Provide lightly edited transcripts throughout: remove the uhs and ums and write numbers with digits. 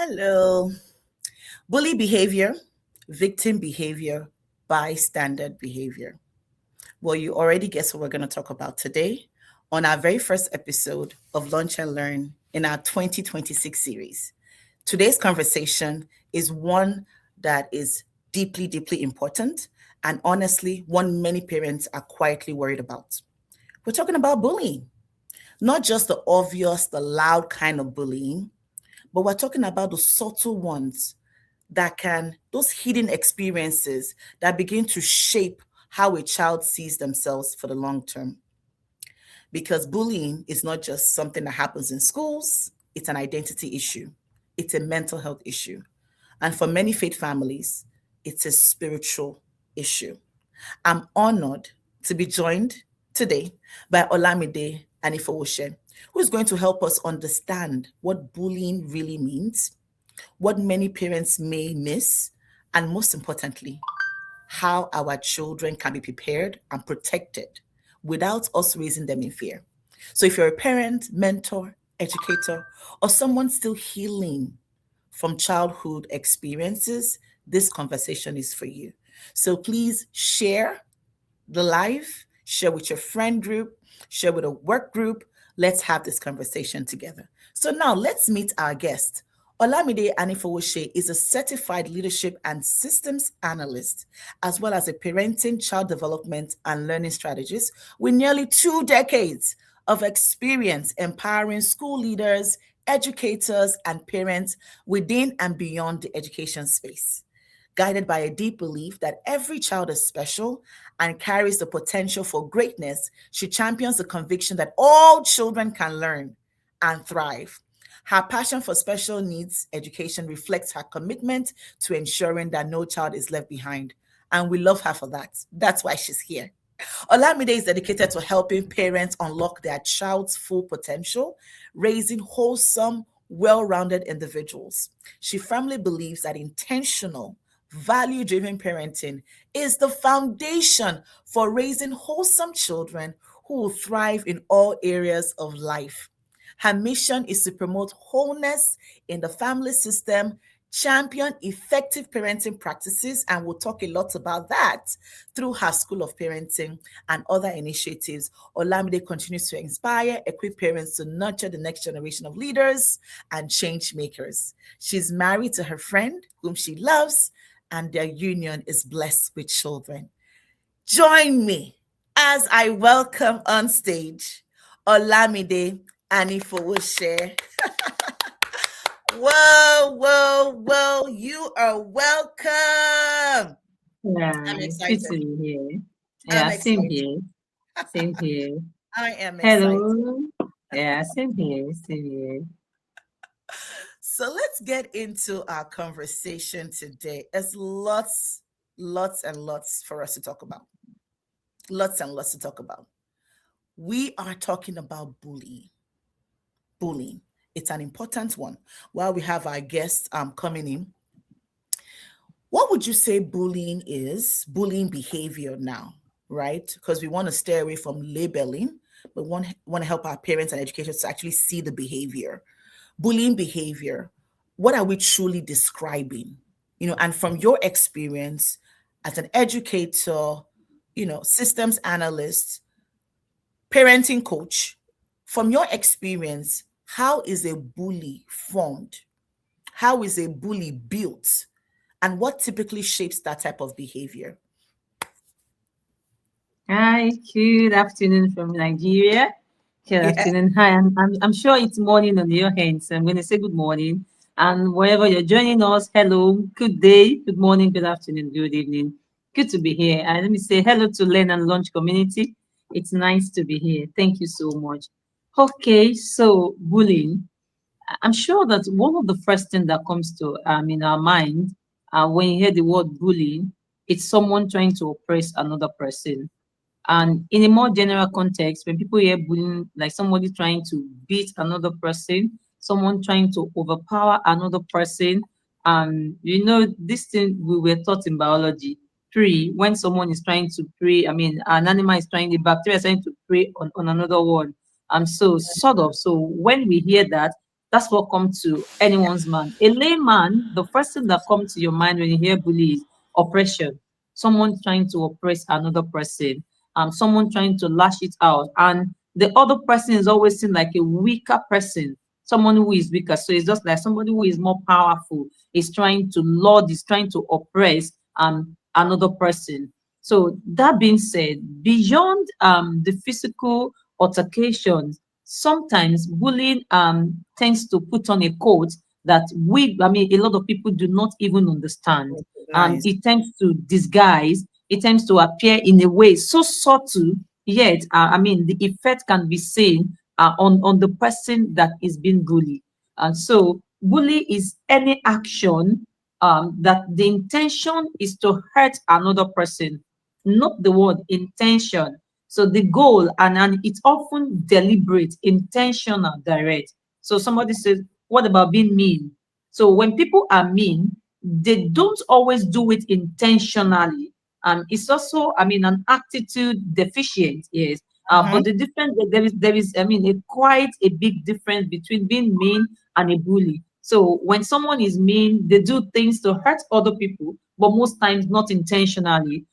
Hello. Bully behavior, victim behavior, bystander behavior. Well, you already guess what we're going to talk about today on our very first episode of Lunch and Learn in our 2026 series. Today's conversation is one that is deeply, deeply important and honestly, one many parents are quietly worried about. We're talking about bullying, not just the obvious, the loud kind of bullying, but we're talking about the subtle ones those hidden experiences that begin to shape how a child sees themselves for the long term. Because bullying is not just something that happens in schools, it's an identity issue, it's a mental health issue. And for many faith families, it's a spiritual issue. I'm honored to be joined today by Olamide Anifowose, who is going to help us understand what bullying really means, what many parents may miss, and most importantly, how our children can be prepared and protected without us raising them in fear. So, if you're a parent, mentor, educator, or someone still healing from childhood experiences, this conversation is for you. So, please share the live, share with your friend group, share with a work group. Let's have this conversation together. So, now let's meet our guest. Olamide Anifowose is a certified leadership and systems analyst, as well as a parenting, child development, and learning strategist with nearly 2 decades of experience empowering school leaders, educators, and parents within and beyond the education space. Guided by a deep belief that every child is special and carries the potential for greatness, she champions the conviction that all children can learn and thrive. Her passion for special needs education reflects her commitment to ensuring that no child is left behind. And we love her for that. That's why she's here. Olamide is dedicated to helping parents unlock their child's full potential, raising wholesome, well rounded individuals. She firmly believes that intentional, value driven parenting is the foundation for raising wholesome children who will thrive in all areas of life. Her mission is to promote wholeness in the family system, champion effective parenting practices, and we'll talk a lot about that through her School of Parenting and other initiatives. Olamide continues to inspire, equip parents to nurture the next generation of leaders and change makers. She's married to her friend, whom she loves, and their union is blessed with children. Join me as I welcome on stage Olamide Anifowose. Whoa, you are welcome. Yeah, I'm it's good excited. to be here. I'm Yeah, same excited. here. Same here. I am excited. Hello. Yeah, same here. Same here. So let's get into our conversation today. There's lots and lots for us to talk about. Lots and lots to talk about. We are talking about bullying. Bullying. It's an important one. While we have our guests coming in, what would you say bullying is? Bullying behavior now, right? Because we want to stay away from labeling, but want to help our parents and educators to actually see the behavior. Bullying behavior, what are we truly describing? And from your experience as an educator, systems analyst, parenting coach, from your experience, how is a bully formed? How is a bully built? And what typically shapes that type of behavior? Hi, good afternoon from Nigeria. Good Yeah. afternoon. Hi, I'm sure it's morning on your end, so I'm going to say good morning. And wherever you're joining us, hello, good day, good morning, good afternoon, good evening. Good to be here. And let me say hello to Learn and Launch community. It's nice to be here. Thank you so much. Okay, so bullying. I'm sure that one of the first thing that comes to in our mind when you hear the word bullying, it's someone trying to oppress another person. And in a more general context, when people hear bullying, like somebody trying to beat another person, someone trying to overpower another person, and this thing we were taught in biology. When someone is trying to prey, an animal is trying, the bacteria is trying to prey on another one. So sort of. So when we hear that, That's what comes to anyone's mind. A layman, the first thing that comes to your mind when you hear bully is oppression. Someone trying to oppress another person, someone trying to lash it out, and the other person is always seen like a weaker person, someone who is weaker. So it's just like somebody who is more powerful is trying to lord, is trying to oppress another person. So that being said, beyond the physical altercations, sometimes bullying tends to put on a coat that a lot of people do not even understand. Nice. It tends to disguise, it tends to appear in a way so subtle, yet, the effect can be seen on the person that is being bullied. And so, bully is any action that the intention is to hurt another person, not the word intention. So the goal, and it's often deliberate, intentional, direct. So somebody says, what about being mean? So when people are mean, they don't always do it intentionally. It's also, an attitude deficient, yes. But Mhm. the difference, there is, quite a big difference between being mean and a bully. So when someone is mean, they do things to hurt other people, but most times not intentionally.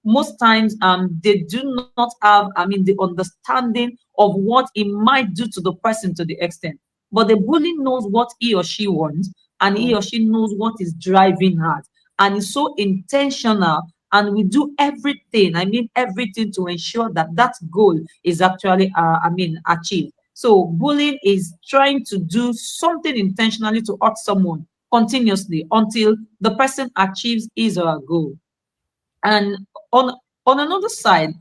Most times they do not have the understanding of what it might do to the person to the extent, but the bully knows what he or she wants, and he Mm. or she knows what is driving her, and is so intentional, and we do everything, everything, to ensure that that goal is actually achieved. So bullying is trying to do something intentionally to hurt someone continuously until the person achieves his or her goal. And on on another side,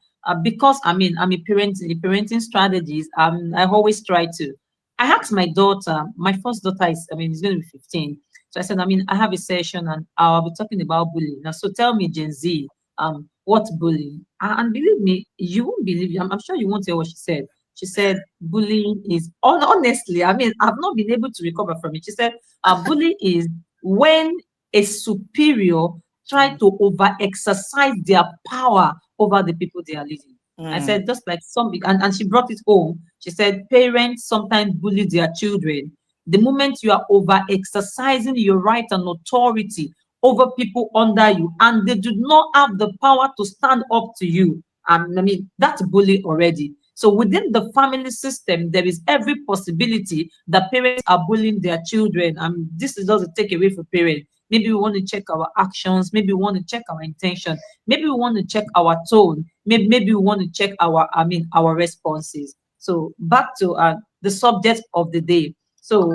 because I'm a parenting strategist, I always try to. I asked my daughter, my first daughter is going to be 15. So I said, I have a session and I'll be talking about bullying. Now, so tell me, Gen Z, what's bullying? And believe me, you won't believe it. I'm sure you won't hear what she said. She said, bullying is, honestly, I've not been able to recover from it. She said, bullying is when a superior try Mm. to over exercise their power over the people they are leading. I Mm. said, just like and she brought it home. She said, parents sometimes bully their children. The moment you are over exercising your right and authority over people under you, and they do not have the power to stand up to you, that's bullying already. So within the family system, there is every possibility that parents are bullying their children. And this is just a takeaway for parents. Maybe we want to check our actions. Maybe we want to check our intention. Maybe we want to check our tone. Maybe we want to check our responses. So back to the subject of the day. So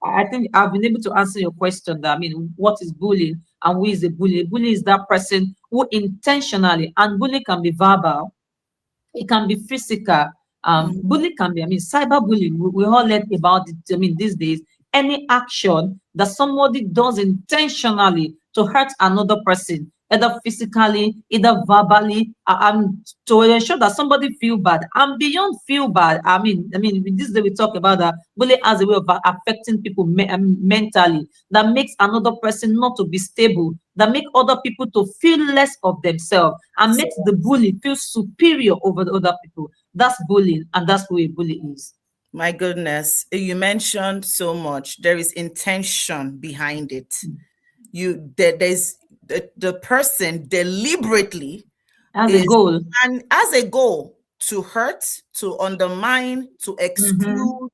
I think I've been able to answer your question. That what is bullying and who is a bully? A bully is that person who intentionally, and bully can be verbal, it can be physical. Mhm. Bullying can be, cyberbullying. We all learn about it. These days, any action that somebody does intentionally to hurt another person, either physically, either verbally, to ensure that somebody feel bad. And beyond feel bad, this day we talk about that bullying as a way of affecting people mentally, that makes another person not to be stable, that make other people to feel less of themselves, and makes the bully feel superior over the other people. That's bullying, and that's who a bully is. My goodness, you mentioned so much. There is intention behind it. There's the person deliberately As a is, goal. and as a goal, to hurt, to undermine, to Mm-hmm. exclude.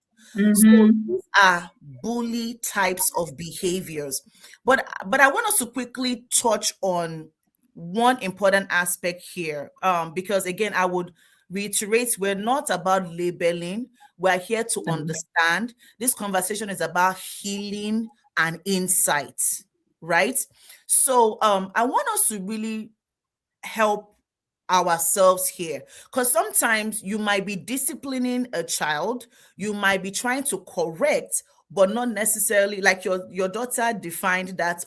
So Mm-hmm. these are bully types of behaviors. But I want us to quickly touch on one important aspect here. Because again, I would reiterate, we're not about labeling, we're here to understand. This conversation is about healing and insight, right? So I want us to really help ourselves here, because sometimes you might be disciplining a child, you might be trying to correct, but not necessarily, like your daughter defined that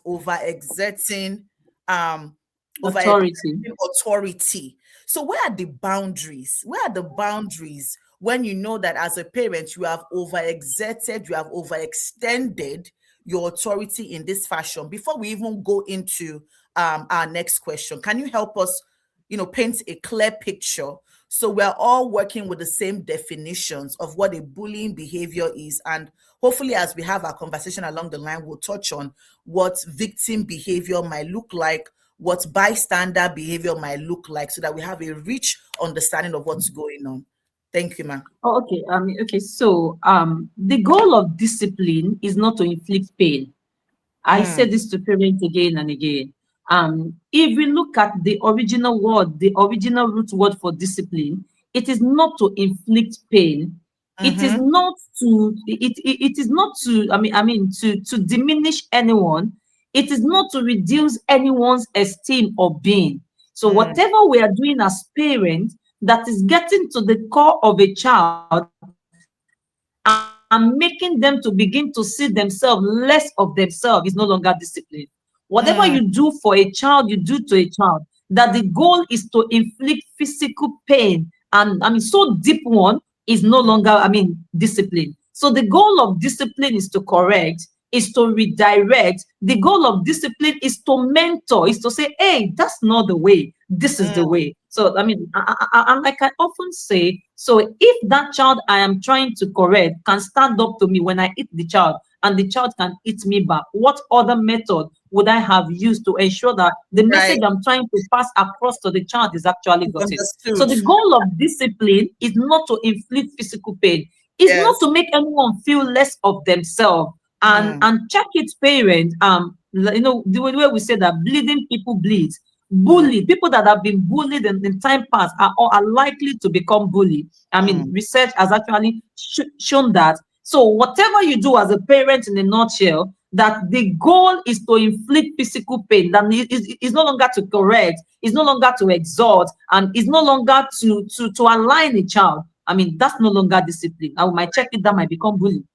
um over Authority. exerting authority. So where are the boundaries? Where are the boundaries when you know that as a parent you have overexerted, you have overextended your authority in this fashion? Before we even go into our next question, can you help us paint a clear picture So we're all working with the same definitions of what a bullying behavior is. And hopefully, as we have our conversation along the line, we'll touch on what victim behavior might look like, what bystander behavior might look like, so that we have a rich understanding of what's going on. Thank you, ma'am. Oh, okay. Okay. So, the goal of discipline is not to inflict pain. I say Mm, this to parents again and again. If we look at the original word, the original root word for discipline, it is not to inflict pain. It is mm-hmm, not to it is not to to diminish anyone. It is not to reduce anyone's esteem or being. So mm, whatever we are doing as parents that is getting to the core of a child and making them to begin to see themselves less of themselves is no longer discipline. Whatever you do for a child, you mm, do to a child, that the goal is to inflict physical pain, and so deep one is no longer, discipline. So the goal of discipline is to correct, is to redirect. The goal of discipline is to mentor, is to say, hey, that's not the way, this is the mm, way. So and like I often say, so if that child I am trying to correct can stand up to me when I hit the child, and the child can hit me back, what other method would I have used to ensure that the right. message I'm trying to pass across to the child is actually It's gotten? So understood. the goal of discipline is not to inflict physical pain, is not Yes. to make anyone feel less of themselves. Mm, And check it, parents. The way we say that bleeding people bleed. mm, Bully people that have been bullied in time past are likely to become bullied. mm, Research has actually shown that. So whatever you do as a parent, in a nutshell, that the goal is to inflict physical pain, that is no longer to correct, is no longer to exhort, and is no longer to align a child. That's no longer discipline. I might check it, that might become bullying.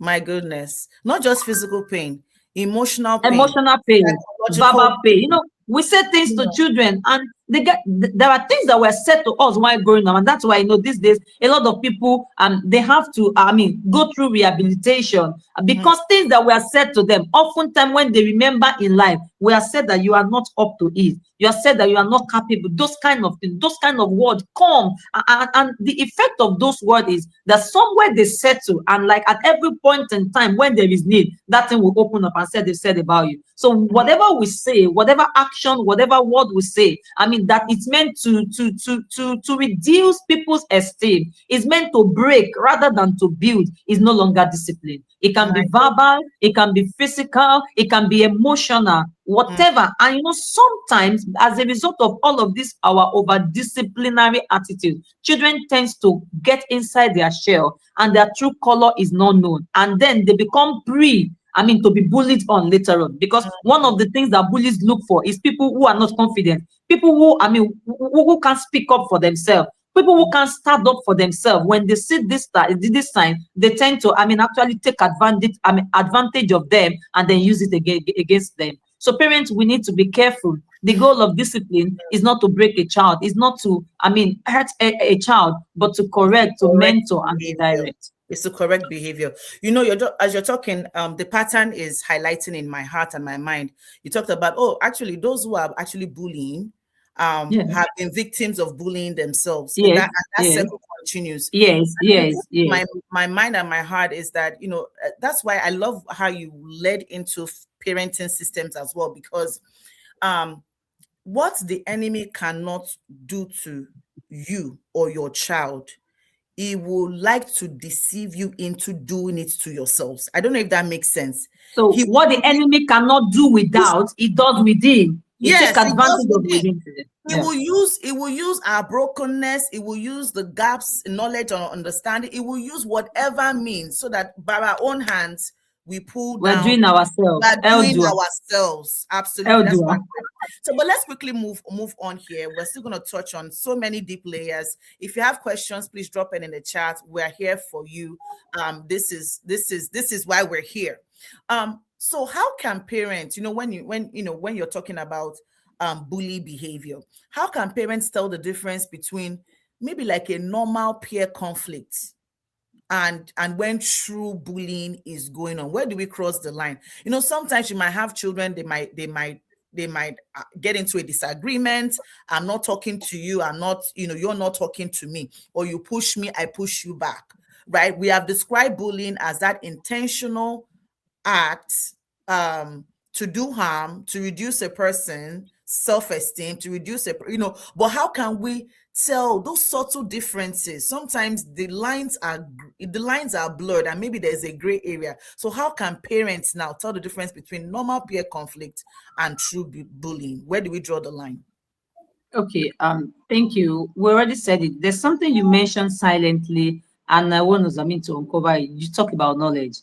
my goodness. Not just physical pain, emotional pain, Emotional pain, psychological verbal pain. pain. We say things to Mm, children, and there are things that were said to us while growing up, and that's why these days a lot of people they have to go through rehabilitation, mm, because things that were said to them, oftentimes when they remember in life, we are said that you are not up to it. You are said that you are not capable. Those kind of things, those kind of words come, and the effect of those words is that somewhere they settle, and like at every point in time when there is need, that thing will open up and say they've said about you. So whatever we say, whatever action, whatever word we say, that it's meant to reduce people's esteem, is meant to break rather than to build, is no longer discipline. It can my be God. verbal, it can be physical, it can be emotional, Mm, whatever. And sometimes as a result of all of this, our over disciplinary attitude, children tends to get inside their shell, and their true color is not known, and then they become to be bullied on later on. Because one of the things that bullies look for is people who are not confident, people who who can't speak up for themselves, people who can't stand up for themselves. When they see this sign, they tend to actually take advantage of them, and then use it against them. So parents, we need to be careful. The goal of discipline is not to break a child, is not to hurt a child, but to correct, to correct mentor, and behavior. redirect. It's the correct behavior. As you're talking, the pattern is highlighting in my heart and my mind. You talked about, oh, actually, those who are actually bullying Yeah. have been victims of bullying themselves, and Yes. that Yes. circle continues. Yes. And Yes. Yes. my mind and my heart is that, that's why I love how you led into parenting systems as well, because um what the enemy cannot do to you or your child, he will like to deceive you into doing it to yourselves. I don't know if that makes sense. So He what will the enemy cannot do use, without, it does within. You take yes, he does advantage of within. within. Yeah. He will use our brokenness, he will use the gaps in knowledge or understanding, he will use whatever means, so that by our own hands we pull We're down. doing We ourselves. are doing Eldua. ourselves. Absolutely. That's Eldua. what I'm doing. So, but let's quickly move on here. We're still going to touch on so many deep layers. If you have questions, please drop it in the chat. We're here for you. This is why we're here. So how can parents, when you're talking about bully behavior, how can parents tell the difference between maybe like a normal peer conflict and when true bullying is going on? Where do we cross the line? Sometimes you might have children, they might they might get into a disagreement. I'm not talking to you. I'm not, you're not talking to me, or you push me, I push you back, right? We have described bullying as that intentional act, to do harm, to reduce a person self-esteem, to reduce but how can we tell those subtle differences? Sometimes the lines are blurred, and maybe there's a gray area. So how can parents now tell the difference between normal peer conflict and true bullying? Where do we draw the line? Okay, thank you. We already said it. There's something you mentioned silently, and I want us, to uncover it. You talk about knowledge.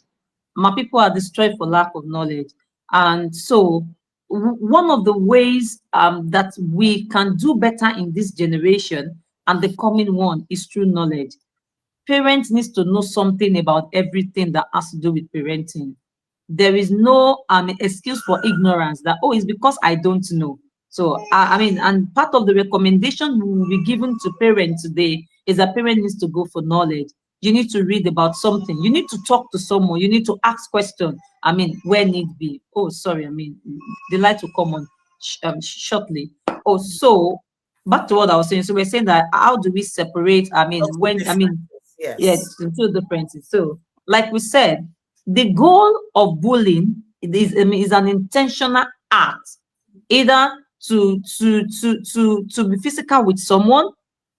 My people are destroyed for lack of knowledge. And so, one of the ways that we can do better in this generation and the coming one is through knowledge. Parents needs to know something about everything that has to do with parenting. There is no excuse for ignorance that, oh, it's because I don't know. So and part of the recommendation we will be given to parents today is that parent needs to go for knowledge. You need to read about something, you need to talk to someone, you need to ask questions, where need be. Oh, sorry, the light will come on shortly. Oh, so back to what I was saying. So we're saying that how do we separate, Subtle when differences, yeah, yes. two differences. So, like we said, the goal of bullying is an intentional act, either to be physical with someone,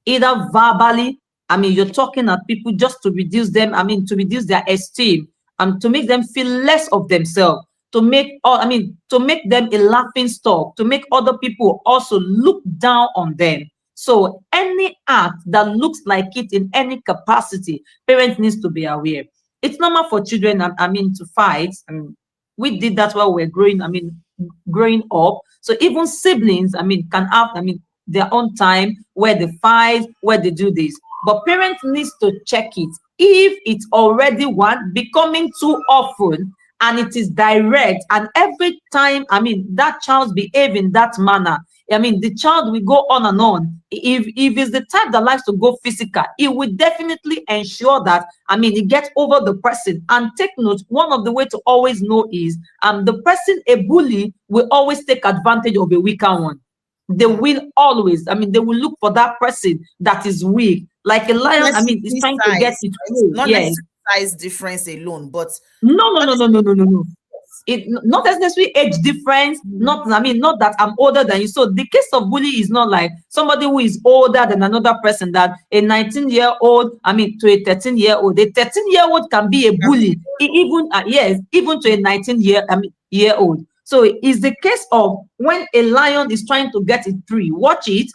either verbally. You're talking at people just to reduce them. To reduce their esteem and to make them feel less of themselves. To make them a laughing stock. To make other people also look down on them. So any act that looks like it in any capacity, parents needs to be aware. It's normal for children, to fight. We did that while we were growing up. So even siblings, can have, their own time where they fight, where they do this. But parents needs to check it. If it's already one becoming too often, and it is direct, and every time, that child behave in that manner, the child will go on and on. If it's the type that likes to go physical, it will definitely ensure that, it gets over the person. And take note, one of the way to always know is, the person, a bully, will always take advantage of a weaker one. They will always, they will look for that person that is weak. Like a Not lion, is necessarily trying to get size, its right? prey. Not Yes. necessarily size difference alone, but No, no, not no, no, no, no, no, no. necessarily. It not necessarily age difference, not that I'm older than you. So the case of bully is not like somebody who is older than another person, that a 19-year-old, to a 13-year-old. A 13-year-old can be a bully, even yes, even to a 19-year old. So it's the case of when a lion is trying to get it free, watch it,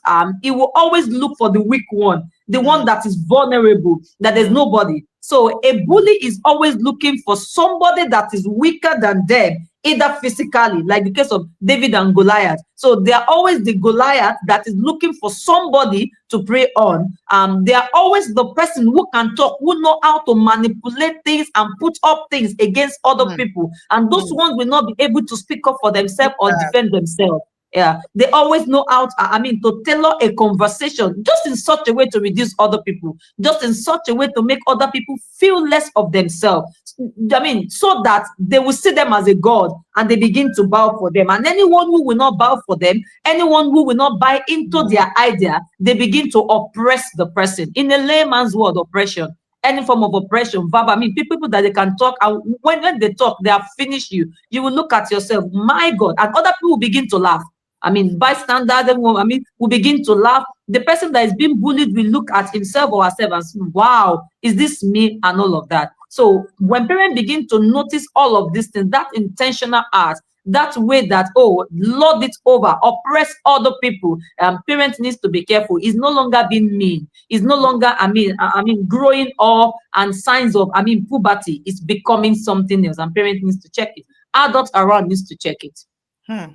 it will always look for the weak one, the one Mm, that is vulnerable, that there's mm, nobody. So a bully is always looking for somebody that is weaker than them, either physically, like the case of David and Goliath. So they are always the Goliath that is looking for somebody to prey on. They are always the person who can talk, who know how to manipulate things and put up things against other mm, people. And those mm. ones will not be able to speak up for themselves or defend Exactly. themselves. Yeah, they always know how to, to tailor a conversation just in such a way to reduce other people, just in such a way to make other people feel less of themselves. So that they will see them as a god and they begin to bow for them. And anyone who will not bow for them, anyone who will not buy into their idea, they begin to oppress the person. In a layman's word, oppression. Any form of oppression, verbal. People that they can talk, and when they talk, they have finished you. You will look at yourself, my God, and other people will begin to laugh. Bystanders, will begin to laugh. The person that is being bullied will look at himself or herself and say, wow, is this me? And all of that. So when parents begin to notice all of these things, that intentional act, that way that, oh, lord it over, oppress other people, parents needs to be careful. It's no longer being mean. It's no longer, growing up and signs of, puberty. It's becoming something else, and parents needs to check it. Adults around needs to check it. Hmm.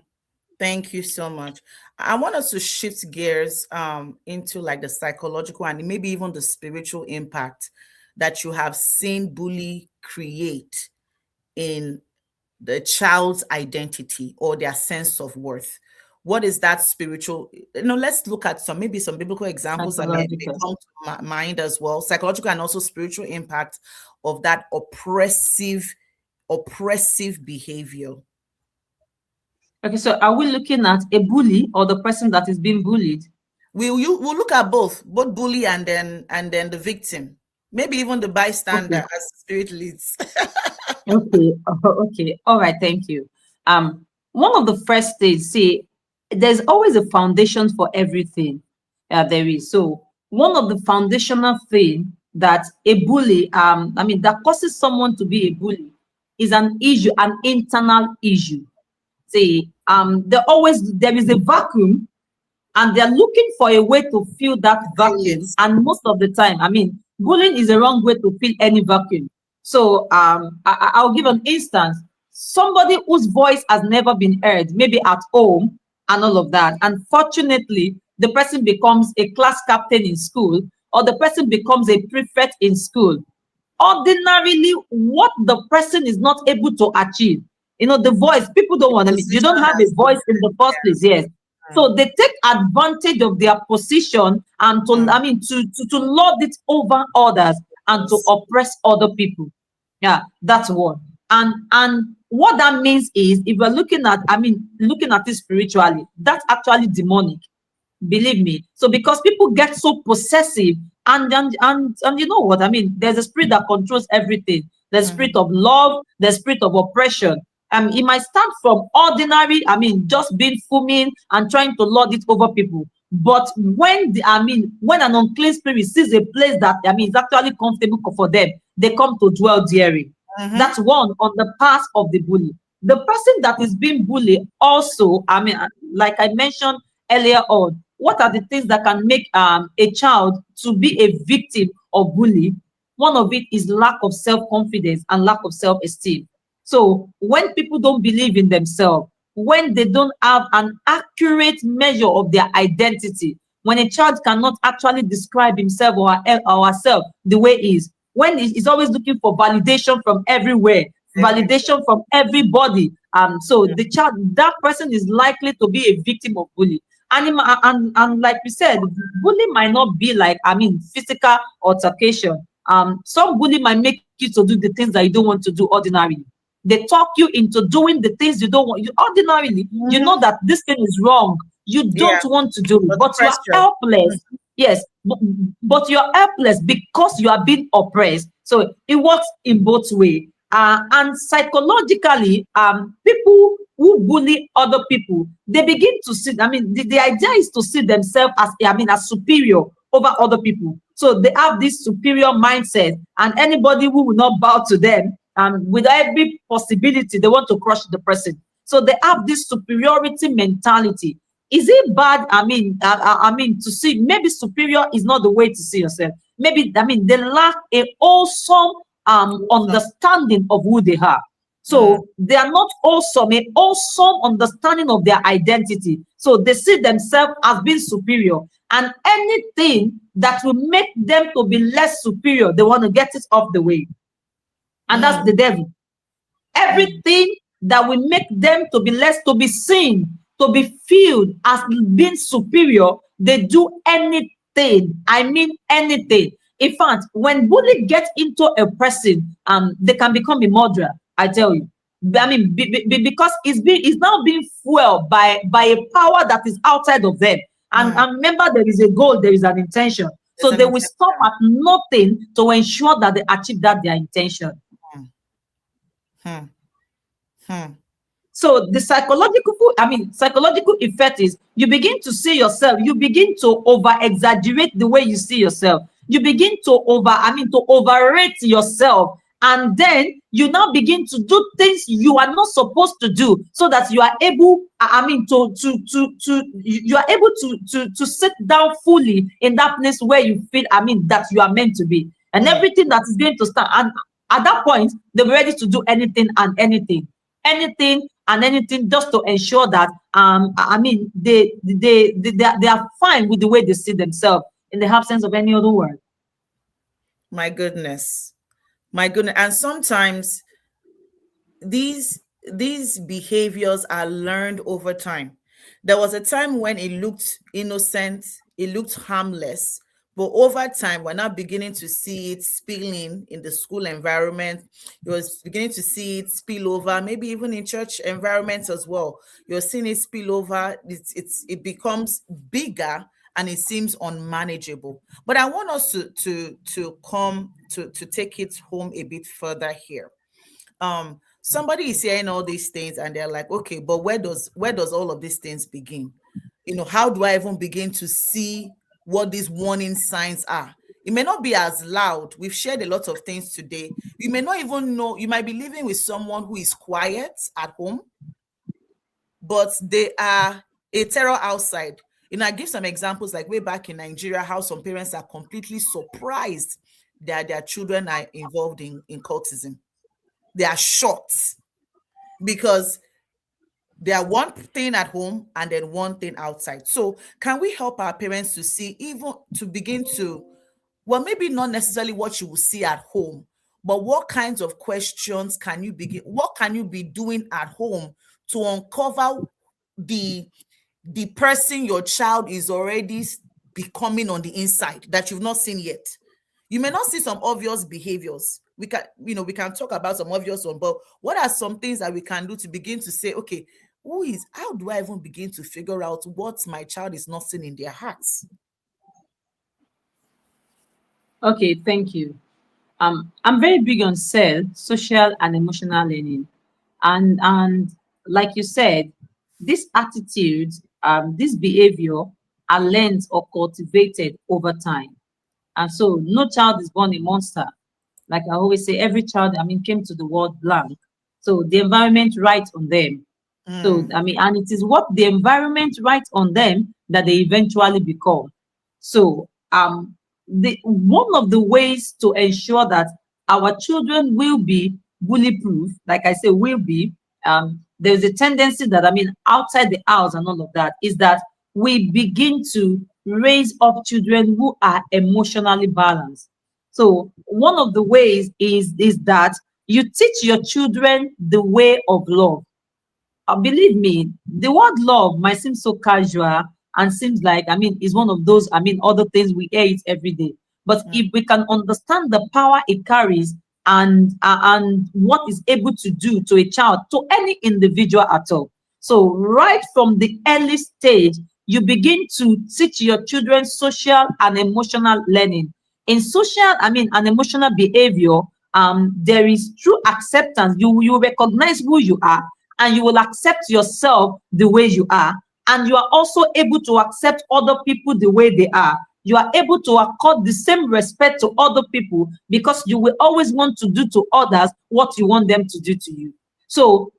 Thank you so much. I want us to shift gears into like the psychological and maybe even the spiritual impact that you have seen bully create in the child's identity or their sense of worth. What is that spiritual? Let's look at some biblical examples that may Psychological. come to my mind as well. Psychological and also spiritual impact of that oppressive behavior. Okay, so are we looking at a bully or the person that is being bullied? We'll look at both bully and then the victim, maybe even the bystander Okay. as spirit leads. Okay, okay, all right, thank you. One of the first things, see, there's always a foundation for everything. There is. So one of the foundational thing that a bully, that causes someone to be a bully is an issue, an internal issue. See, there is a vacuum and they're looking for a way to fill that Feel it. vacuum. And most of the time, bullying is a wrong way to fill any vacuum. So I'll give an instance. Somebody whose voice has never been heard, maybe at home and all of that. Unfortunately, the person becomes a class captain in school, or the person becomes a prefect in school. Ordinarily, what the person is not able to achieve, the voice, people don't The want, you position don't have a has been voice in the first place, yes. yeah. So they take advantage of their position and to, Mm, to lord it over others and to yes. oppress other people. Yeah, that's one. And what that means is, if we're looking at it spiritually, that's actually demonic. Believe me. So because people get so possessive, and you know what I mean, there's a spirit that controls everything. The spirit Mhm. of love, the spirit of oppression. It might start from ordinary, just being fuming and trying to lord it over people. But when an unclean spirit sees a place that is actually comfortable for them, they come to dwell therein. Mhm. That's one on the part of the bully. The person that is being bullied also, like I mentioned earlier on, what are the things that can make a child to be a victim of bullying? One of it is lack of self-confidence and lack of self-esteem. So when people don't believe in themselves, when they don't have an accurate measure of their identity, when a child cannot actually describe himself or herself the way he is, when he's always looking for validation from everywhere, Everywhere. validation from everybody, so Mm, the child, that person is likely to be a victim of bullying. And like we said, bullying might not be like physical altercation. Some bullying might make you to do the things that you don't want to do ordinarily. They talk you into doing the things you don't want. You ordinarily, you know mhm. that this thing is wrong. You don't Yeah, want to do it, but but you are pressure. helpless. Yes, but you are helpless because you are being oppressed. So it works in both ways. And psychologically, people who bully other people, they begin to see, the idea is to see themselves as, as superior over other people. So they have this superior mindset, and anybody who will not bow to them, with every possibility, they want to crush the person. So they have this superiority mentality. Is it bad? To see, maybe superior is not the way to see yourself. Maybe, they lack a wholesome Wholesome. understanding of who they are. Mm, So they are not awesome, a awesome understanding of their identity. So they see themselves as being superior. And anything that will make them to be less superior, they want to get it off the way. And that's mm, the devil. mm, Everything that will make them to be less, to be seen, to be filled as being superior, they do anything. I mean anything. In fact, when bully gets into a person, they can become a murderer. I tell you. Because it's now being fueled by a power that is outside of them. mm. And remember, there is a goal, there is an intention. There's So an they will stop intention. at nothing to ensure that they achieve that their intention. Mm, mm, mm, So the psychological effect is, you begin to see yourself, you begin to over exaggerate the way you see yourself. You begin to to overrate yourself. And then you now begin to do things you are not supposed to do, so that you are able, you are able to sit down fully in that place where you feel, that you are meant to be. And mm. everything that is going to start. And at that point, they're ready to do anything and anything, just to ensure that they are fine with the way they see themselves, in the absence of any other word. My goodness. My goodness. And sometimes these behaviors are learned over time. There was a time when it looked innocent, it looked harmless, But over time, we're now beginning to see it spilling in the school environment. You're beginning to see it spill over, maybe even in church environments as well. You're seeing it spill over. It becomes bigger and it seems unmanageable. But I want us to take it home a bit further here. Somebody is hearing all these things and they're like, okay, but where does all of these things begin? How do I even begin to see what these warning signs are? It may not be as loud. We've shared a lot of things today. You may not even know. You might be living with someone who is quiet at home, but they are a terror outside. I give some examples, like way back in Nigeria, how some parents are completely surprised that their children are involved in cultism. They are shocked because they are one thing at home and then one thing outside. So can we help our parents to see, even to begin to, well, maybe not necessarily what you will see at home, but what kinds of questions can you begin, what can you be doing at home to uncover the person your child is already becoming on the inside that you've not seen yet? You may not see some obvious behaviors. We can talk about some obvious ones, but what are some things that we can do to begin to say, okay, how do I even begin to figure out what my child is not seeing in their hearts? Okay, thank you. I'm very big on social and emotional learning, and like you said, this attitude, this behavior are learned or cultivated over time. And so no child is born a monster. Like I always say, every child, came to the world blank. So the environment writes on them. So, and it is what the environment writes on them that they eventually become. So, one of the ways to ensure that our children will be bully proof, like I say, will be, there's a tendency that, outside the house and all of that, is that we begin to raise up children who are emotionally balanced. So, one of the ways is that you teach your children the way of love. Believe me, the word love might seem so casual and seems like, it's one of those, other things we hear it every day. But if we can understand the power it carries and what it's able to do to a child, to any individual at all. So right from the early stage, you begin to teach your children social and emotional learning. In social, and emotional behavior, there is true acceptance. You recognize who you are, and you will accept yourself the way you are, and you are also able to accept other people the way they are. You are able to accord the same respect to other people because you will always want to do to others what you want them to do to you. So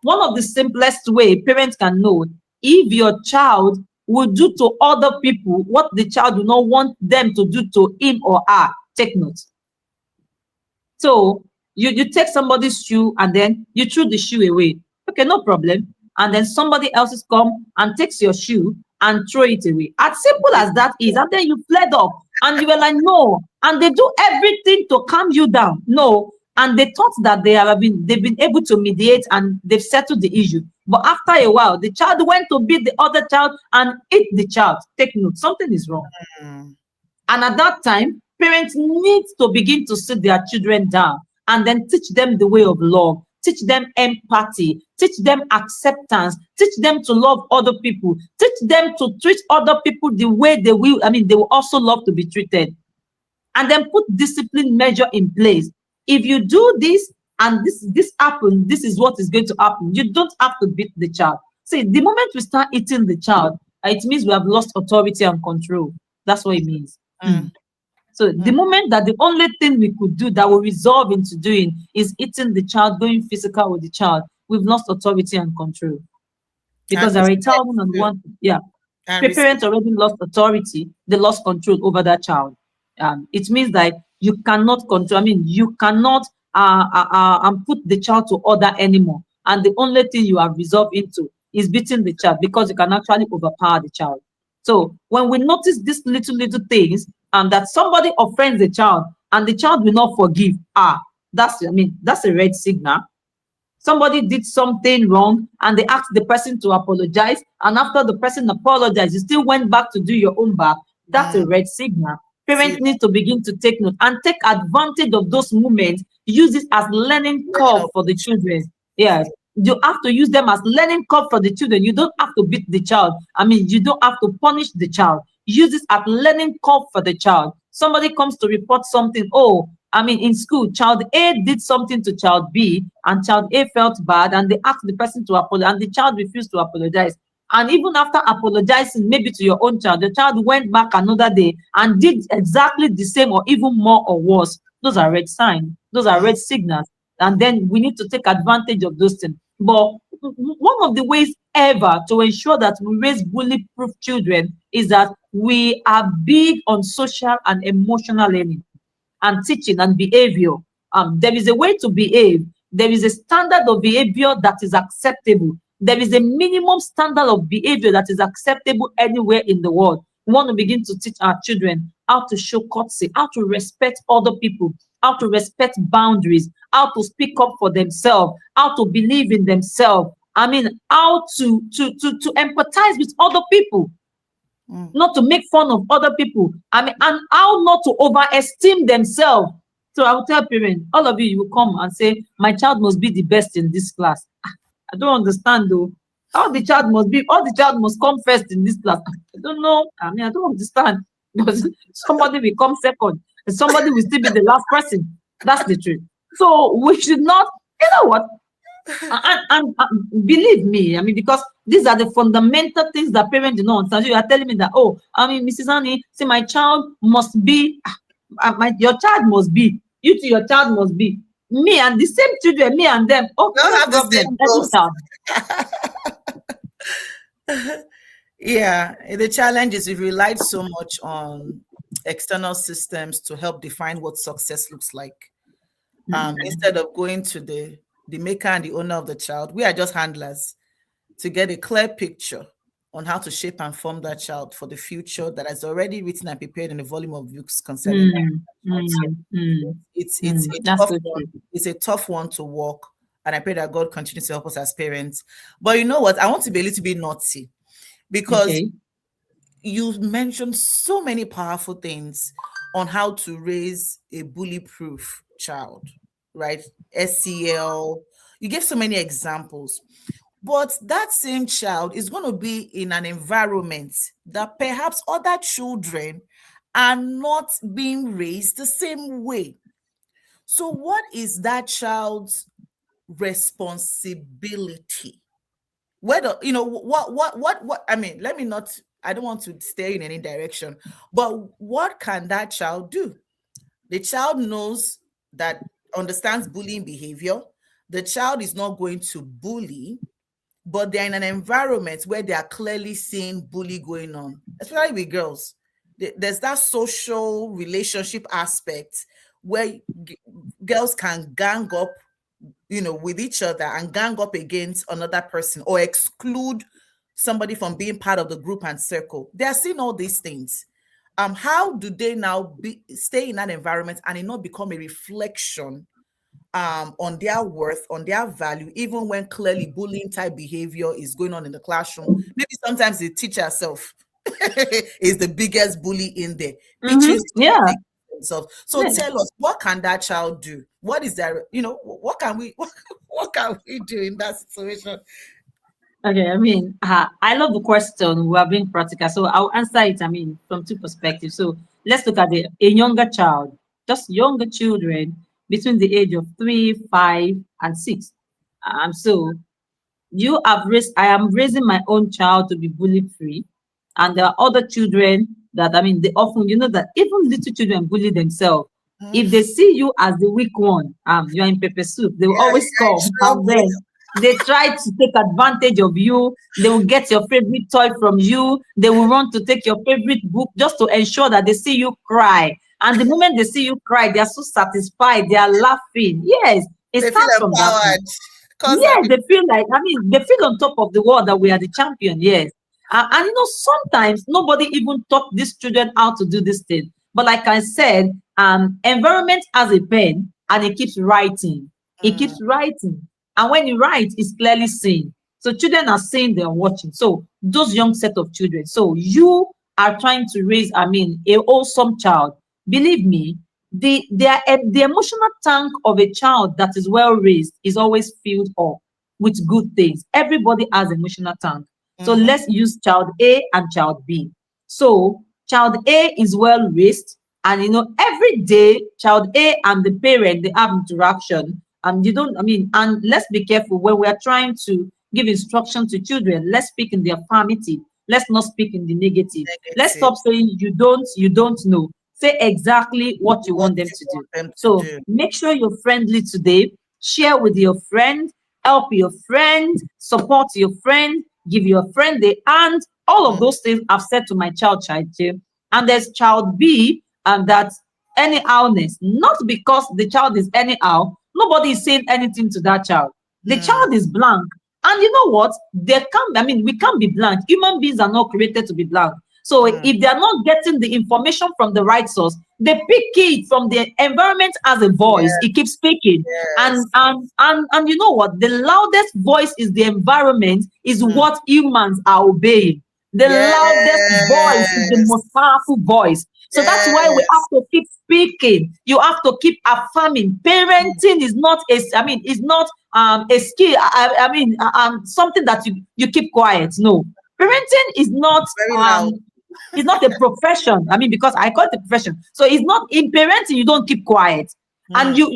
one of the simplest way parents can know if your child will do to other people what the child do not want them to do to him or her, take note. So you take somebody's shoe and then you throw the shoe away. Okay, no problem. And then somebody else's come and takes your shoe and throw it away. As simple as that is. And then you fled up and you were like, no. And they do everything to calm you down. No. And they thought that they've been able to mediate and they've settled the issue. But after a while, the child went to beat the other child and hit the child. Take note, something is wrong. And at that time, parents need to begin to sit their children down and then teach them the way of love, teach them empathy, teach them acceptance, teach them to love other people, teach them to treat other people the way they will, they will also love to be treated. And then put discipline measure in place. If you do this and this happens, this is what is going to happen. You don't have to beat the child. See, the moment we start eating the child, it means we have lost authority and control. That's what it means. So the moment that the only thing we could do that will resolve into doing is eating the child, going physical with the child, we've lost authority and control. Because our child on one, parents already lost authority, they lost control over that child. It means that you cannot control, you cannot put the child to order anymore. And the only thing you have resolved into is beating the child because you can actually overpower the child. So when we notice these little things, that somebody offends the child and the child will not forgive, that's a red signal. Somebody did something wrong and they asked the person to apologize, and after the person apologized, you still went back to do your own back. That's a red signal. See, Parents need to begin to take note and take advantage of those moments, use it as learning learning curve for the opportunities. children. Yes. See, You have to use them as learning curve for the children. You don't have to beat the child. I mean, you don't have to punish the child. Use this as learning curve for the child. Somebody comes to report something. Oh, I mean, in school, child A did something to child B, and child A felt bad, and they asked the person to apologize, and the child refused to apologize. And even after apologizing, maybe to your own child, the child went back another day and did exactly the same or even more or worse. Those are mm, red signs. Those are mm, red signals. And then we need to take advantage of those things. But one of the ways ever to ensure that we raise bully-proof children is that we are big on social and emotional learning and teaching and behavior. There is a way to behave. There is a standard of behavior that is acceptable. There is a minimum standard of behavior that is acceptable anywhere in the world. We want to begin to teach our children how to show courtesy, how to respect other people, how to respect boundaries, how to speak up for themselves, how to believe in themselves. I mean, how to empathize with other people, mm. not to make fun of other people. I mean, and how not to overesteem themselves. So I will tell parents, all of you, you will come and say, my child must be the best in this class. I don't understand though. How the child must be, all the child must come first in this class. I don't know. I mean, I don't understand. Because somebody will come second and somebody will still be the last person. That's the truth. So we should not, you know what? And believe me, I mean, because these are the fundamental things that parents do not understand. You are telling me that, oh, I mean, Mrs. Annie, see, my child must be, your child must be, you to your child must be. Me and the same children, me and them, oh, We all no have the problem, same any goals. child. Yeah, the challenge is we've relied so much on external systems to help define what success looks like. Instead of going to the maker and the owner of the child, we are just handlers to get a clear picture on how to shape and form that child for the future that is already written and prepared in a volume of books concerning that Mm, child. So mm, mm, it's a that's tough so one. true. It's a tough one to walk, and I pray that God continues to help us as parents. But you know what? I want to be a little bit naughty because Okay. you mentioned so many powerful things on how to raise a bully-proof child, right? SEL. You gave so many examples. But that same child is going to be in an environment that perhaps other children are not being raised the same way. So, what is that child's responsibility? Whether, what, I mean, let me not, I don't want to stay in any direction, but what can that child do? The child knows that, understands bullying behavior. The child is not going to bully, but they're in an environment where they are clearly seeing bully going on, especially with girls. There's that social relationship aspect where girls can gang up, with each other and gang up against another person or exclude somebody from being part of the group and circle. They are seeing all these things. How do they now stay in that environment and it not become a reflection on their worth, on their value, even when clearly bullying type behavior is going on in the classroom? Maybe sometimes the teacher herself is the biggest bully in there, teaching students Yeah. against themselves. So Yeah. tell us, what can that child do? What is there? What can we what can we do in that situation? Okay, I mean, I love the question. We are being practical, so I'll answer it. I mean, from two perspectives. So let's look at a younger child, just younger children between the age of 3, 5, and 6. So I am raising my own child to be bully free, and there are other children that, I mean, they often, that even little children bully themselves. If they Mm. see you as the weak one, you are in pepper soup, they will Yeah, always you're in come, and trouble. then they try to take advantage of you. They will get your favorite toy from you. They will run to take your favorite book just to ensure that they see you cry. And the moment they see you cry, they are so satisfied. They are laughing. Yes, it They feel starts from that empowered point. because Yes, they feel like, I mean, they feel on top of the world that we are the champion. Yes. And sometimes nobody even taught these children how to do this thing. But like I said, environment has a pen and it keeps writing. It mm, keeps writing. And when you write, it's clearly seen. So children are saying they're watching. So those young set of children. So you are trying to raise, a wholesome child, believe me, the emotional tank of a child that is well raised is always filled up with good things. Everybody has emotional tank. So Mm-hmm. let's use child A and child B. So child A is well raised, and every day child A and the parent, they have interaction, and you don't, and let's be careful when we are trying to give instruction to children. Let's speak in the affirmative. Let's not speak in the negative. Let's Negative. stop saying you don't know. Say exactly what you What want them you to do. want them to So do. make sure you're friendly today. Share with your friend, help your friend, support your friend, give your friend the hand. All of Mm-hmm. those things I've said to my child J. And there's child B, and that's anyhowness. Not because the child is anyhow. Nobody is saying anything to that child. The Mm-hmm. child is blank. And you know what? We can't be blank. Human beings are not created to be blank. So if they are not getting the information from the right source, they pick it from the environment as a voice. It keeps speaking. Yes. And you know what? The loudest voice is the environment, is Mm. what humans are obeying. The loudest voice is the most Yes. powerful voice. So that's why we have Yes. to keep speaking. You have to keep affirming. Mm. Parenting is not is not a skill. Something that you keep quiet. No, parenting is not Very loud. um it's not a profession. Because I call it a profession. So it's not in parenting, you don't keep quiet. And Mm.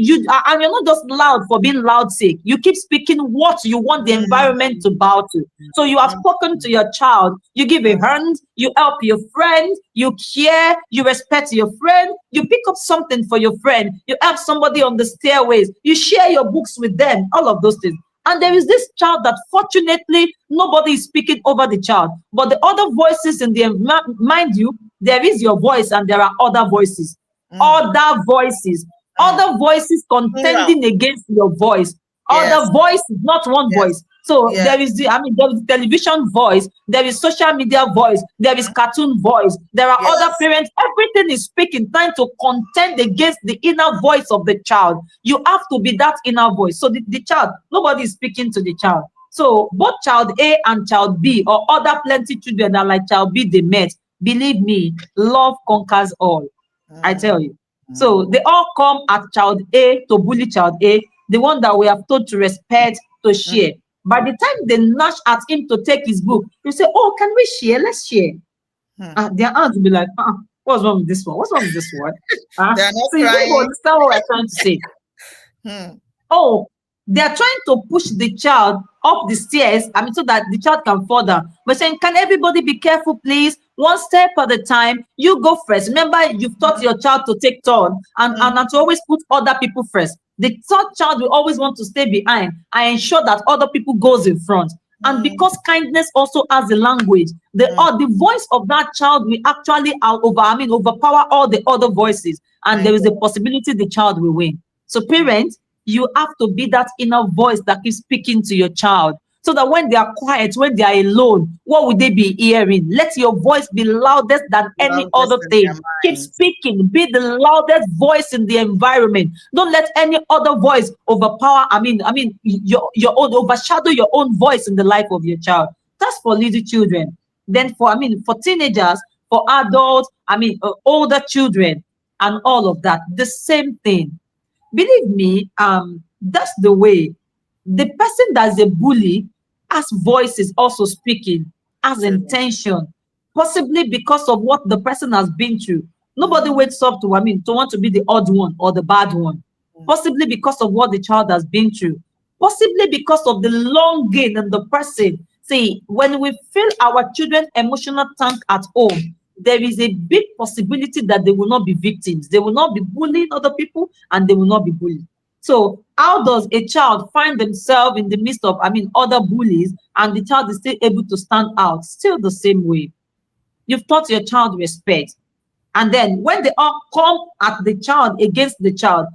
and you're not just loud for being loud sake. You keep speaking what you want the Mm. environment to bow to. So you have spoken to your child, you give a Mm. hand, you help your friend, you care, you respect your friend, you pick up something for your friend, you help somebody on the stairways, you share your books with them, all of those things. And there is this child that fortunately nobody is speaking over the child. But the other voices in the mind you, there is your voice and there are other voices. Mm. Other voices. Mm. Other voices Plural. contending against your voice. Yes. Other voices, not one Yes. voice. So Yes. there is television voice, there is social media voice, there is Mm. cartoon voice, there are other Yes. parents. Everything is speaking, trying to contend against the inner voice of the child. You have to be that inner voice. So the child, nobody is speaking to the child. So both child A and child B, or other plenty children that like child B they met, believe me, love conquers all. I Mm. tell you. So they all come at child A to bully child A, the one that we have told to respect, to Mm. share. By the time they gnash at him to take his book, you say, "Oh, can we share? Let's share." Mm. Their hands will be like, what's wrong with this one? What's wrong with this one? They are not So you don't crying. understand what we're trying to say. Mm. Oh, they are trying to push the child up the stairs, so that the child can fall down. We're saying, can everybody be careful, please? One step at a time. You go first. Remember, you've taught your child to take turn and to always put other people first. The third child will always want to stay behind and ensure that other people goes in front. And Mm. because kindness also has a language, Mm. the voice of that child will actually overpower all the other voices, and My there is a God. possibility the child will win. So Mm. parents, you have to be that inner voice that keeps speaking to your child, so that when they are quiet, when they are alone, what would they be hearing? Let your voice be loudest than any Loudest other in their thing. Keep minds. speaking, be the loudest voice in the environment. Don't let any other voice overpower, your own, overshadow your own voice in the life of your child. That's for little children. Then for teenagers, for adults, older children, and all of that, the same thing. Believe me, that's the way. The person that's a bully has voices also speaking, has True. intention, possibly because of what the person has been through. Nobody Mm-hmm. wakes up to want to be the odd one or the bad one. Possibly because of what the child has been through. Possibly because of the long gain in the person. See, when we fill our children emotional tank at home, there is a big possibility that they will not be victims. They will not be bullying other people, and they will not be bullied. So how does a child find themselves in the midst of other bullies, and the child is still able to stand out? Still the same way. You've taught your child respect. And then when they all come at the child, against the child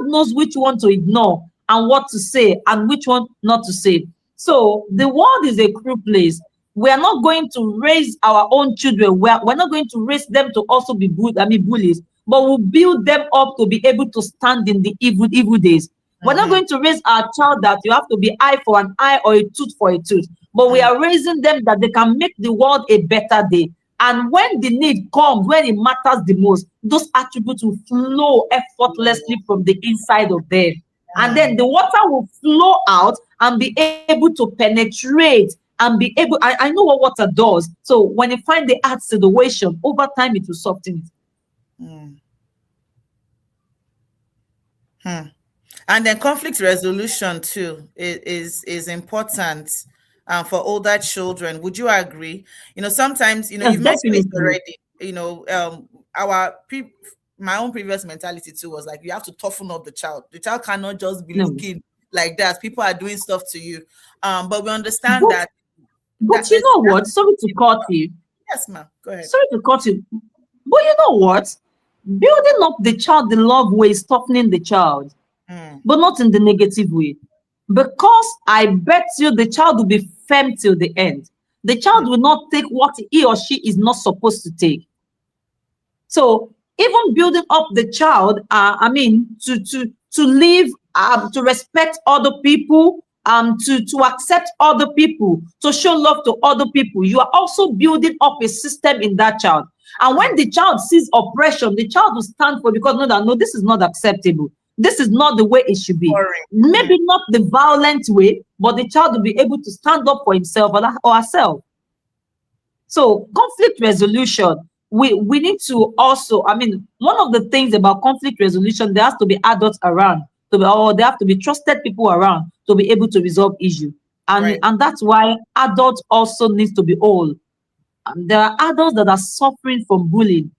knows which one to ignore and what to say and which one not to say. So the world is a cruel place. We are not going to raise our own children. We're not going to raise them to also be bullies, but we'll build them up to be able to stand in the evil days. We're not Mm-hmm. going to raise our child that you have to be eye for an eye or a tooth for a tooth, but we Mm. are raising them that they can make the world a better day. And when the need comes, when it matters the most, those attributes will flow effortlessly from the inside of them. And then Mm, the water will flow out and be able to penetrate and be able. I know what water does. So when you find the hard situation, over time it will soften it. mm, hmm. And then conflict resolution too is important for older children. Would you agree? Sometimes Yes, you've mentioned it definitely. already. Our my own previous mentality too was like you have to toughen up the child. The child cannot just be No. looking like that. People are doing stuff to you, but we understand But that you there's know what? Sorry to cut you. yes, ma'am. Go ahead. Sorry to cut you. But you know what? Building up the child the love way is toughening the child, Mm, but not in the negative way. Because I bet you the child will be firm till the end. The mm, child will not take what he or she is not supposed to take. So even building up the child, to live, to respect other people, to accept other people, to show love to other people, you are also building up a system in that child. And when mm. the child sees oppression, the child will stand for it because no, this is not acceptable. This is not the way it should be. Boring. Mm, Maybe not the violent way, but the child will be able to stand up for himself or herself. So conflict resolution, we need to also, one of the things about conflict resolution, there has to be adults around, or there have to be trusted people around to be able to resolve issue. And right. and that's why adults also needs to be whole. There are adults that are suffering from bullying.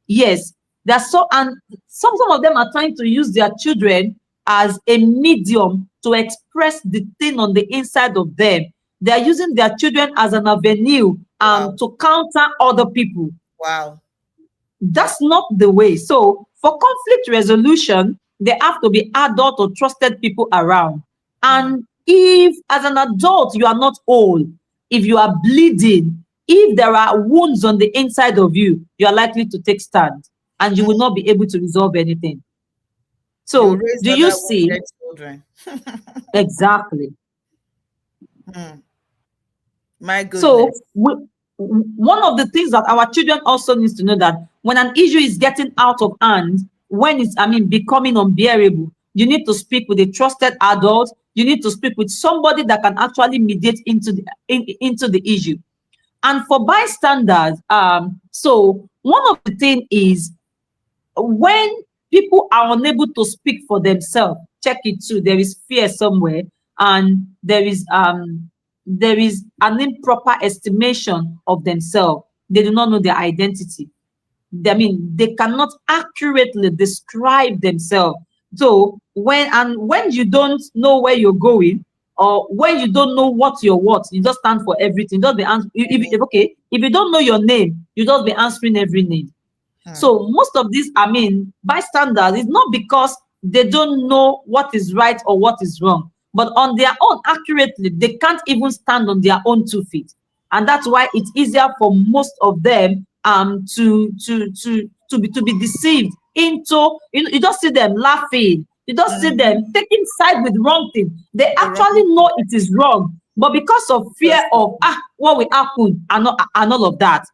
Yes, there's so and some of them are trying to use their children as a medium to express the thing on the inside of them. They are using their children as an avenue Wow. to counter other people. Wow. That's not the way. So for conflict resolution, there have to be adult or trusted people around. Mm, And if as an adult you are not whole, if you are bleeding, if there are wounds on the inside of you, you are likely to take stand and you will mm. not be able to resolve anything. You So raise do you other see? wounded children. Exactly. Mm, my So goodness. one of the things that our children also needs to know, that when an issue is getting out of hand, when it's becoming unbearable, you need to speak with a trusted adult. You need to speak with somebody that can actually mediate into the issue. And for bystanders, so one of the thing is when people are unable to speak for themselves, check it too, there is fear somewhere, and there is an improper estimation of themselves. They do not know their identity. They cannot accurately describe themselves. So when you don't know where you're going, or when you don't know what you're what, you just stand for everything. Just be okay, if you don't know your name, you just be answering every name. Mm, So most of these, bystanders, is not because they don't know what is right or what is wrong, but on their own, accurately, they can't even stand on their own 2 feet. And that's why it's easier for most of them to be deceived into, you just see them laughing, you just see them mhm. taking side with wrong thing. They The wrong actually know thing. it is wrong, but because of fear of what will happen and all of that.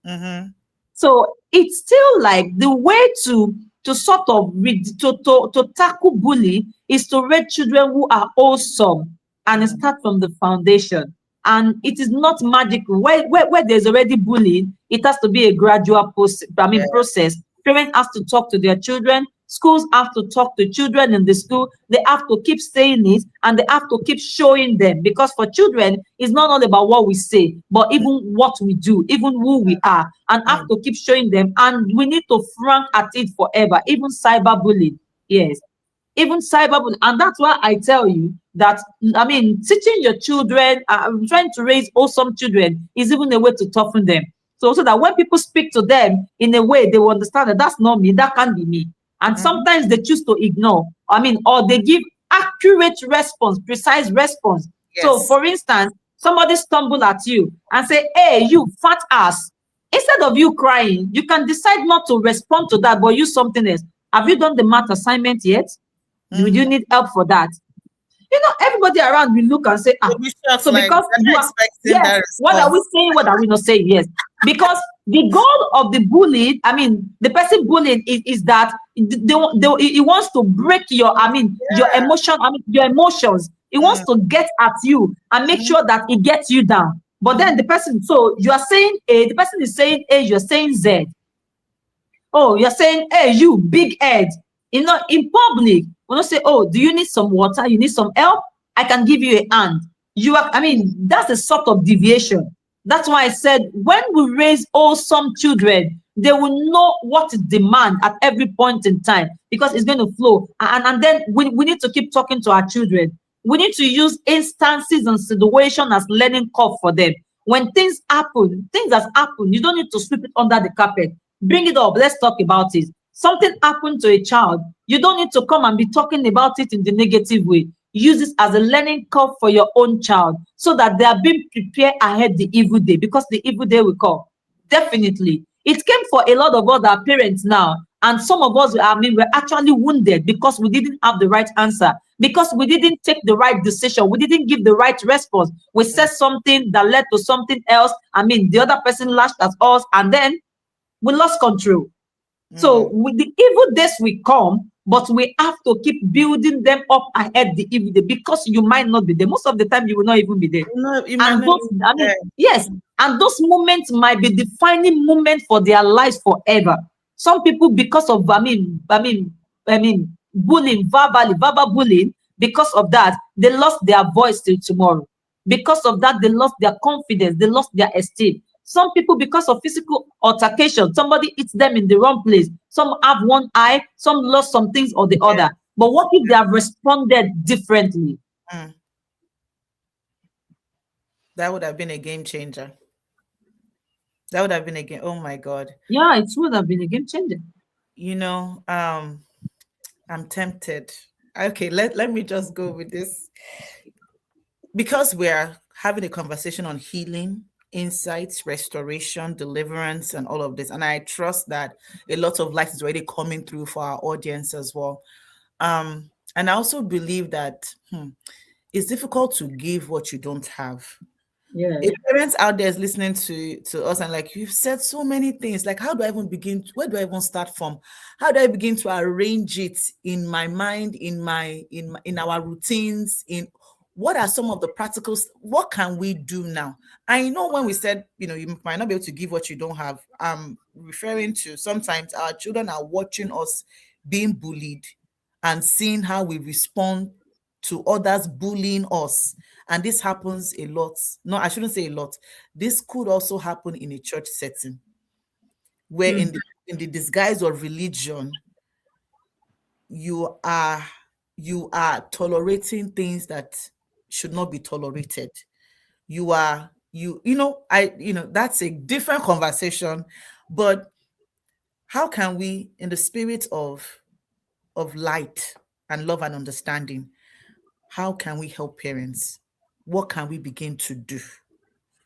Mm-hmm. So it's still like the way to sort of to tackle bully is to raise children who are wholesome, and it Mm, start from the foundation. And it is not magical. Where there's already bullying, it has to be a gradual process. yeah. Process. Parents have to talk to their children. Schools have to talk to children in the school. They have to keep saying it, and they have to keep showing them, because for children, it's not all about what we say, but Mm, even what we do, even who we are, and have mm, to keep showing them. And we need to frank at it forever, even cyberbullying. Yes, even cyberbullying. And that's why I tell you that, teaching your children, trying to raise awesome children, is even a way to toughen them. So that when people speak to them in a way, they will understand that that's not me, that can't be me. And mhm. sometimes they choose to ignore, or they give accurate response, precise response. So Yes. for instance, somebody stumble at you and say, "Hey, you fat ass." Instead of you crying, you can decide not to respond to that, but use something else. "Have you done the math assignment yet? Do you Mm-hmm. need help for that?" Everybody around will look and say, You'll be shocked, so like because they're you not are, expecting yes, that what are we response. saying? What are we not saying? Yes. Because The goal of the bullied, I mean, the person bullying is that he wants to break your, I mean, your Yeah. emotion, I mean, your emotions. He wants Mm, to get at you and make mhm, sure that he gets you down. But then mhm. the person, so you are saying A, the person is saying A, you're saying Z. Oh, you're saying, hey, you big head. You know, in public, when you say, oh, do you need some water? You need some help? I can give you a hand. You are, I mean, that's a sort of deviation. That's why I said when we raise wholesome children, they will know what to demand at every point in time because it's going to flow. And then we need to keep talking to our children. We need to use instances and situation as learning curve for them. When things happen, things that happen, you don't need to sweep it under the carpet. Bring it up. Let's talk about it. Something happened to a child. You don't need to come and be talking about it in the negative way. Use this as a learning curve for your own child so that they are being prepared ahead the evil day because the evil day will come. Definitely. It came for a lot of other parents now. And some of us, I mean, we're actually wounded because we didn't have the right answer, because we didn't take the right decision. We didn't give the right response. We said something that led to something else. I mean, the other person lashed at us and then we lost control. So Mm. with the evil days will come, but we have to keep building them up ahead the evil day because you might not be there. Most of the time, you will not even be there. No, you might And not those, even I mean, there. yes, and those moments might be defining moments for their lives forever. Some people, because of, bullying, verbal bullying, because of that, they lost their voice till tomorrow. Because of that, they lost their confidence, they lost their esteem. Some people, because of physical altercation, somebody hits them in the wrong place. Some have one eye, some lost some things or the Yeah. other. But what if they have responded differently? Mm. That would have been a game changer. That would have been a game. Oh my God. Yeah, it would have been a game changer. You know, I'm tempted. Okay, let me just go with this. Because we're having a conversation on healing, insights, restoration, deliverance, and all of this. And I trust that a lot of light is already coming through for our audience as well. And I also believe that it's difficult to give what you don't have. Yeah. If parents out there is listening to us and like you've said so many things, like how do I even begin? Where do I even start from? How do I begin to arrange it in my mind, in our routines? In what are some of the practicals? What can we do now? I know when we said, you might not be able to give what you don't have. I'm referring to sometimes our children are watching us being bullied and seeing how we respond to others bullying us, and this happens a lot. No, I shouldn't say a lot. This could also happen in a church setting where Mm. in the disguise of religion, you are you are tolerating things that should not be tolerated. You are that's a different conversation. But how can we, in the spirit of light and love and understanding, how can we help parents? What can we begin to do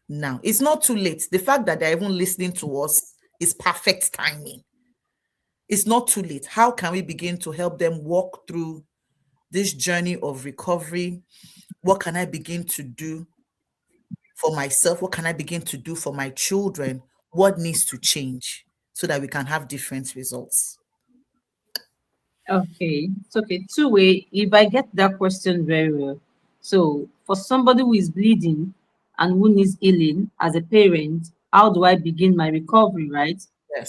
now? It's not too late. The fact that they're even listening to us is perfect timing. It's not too late. How can we begin to help them walk through this journey of recovery? What can I begin to do for myself? What can I begin to do for my children? What needs to change so that we can have different results? Okay, it's okay. Two way. If I get that question very well, so for somebody who is bleeding and who needs healing as a parent, how do I begin my recovery, right?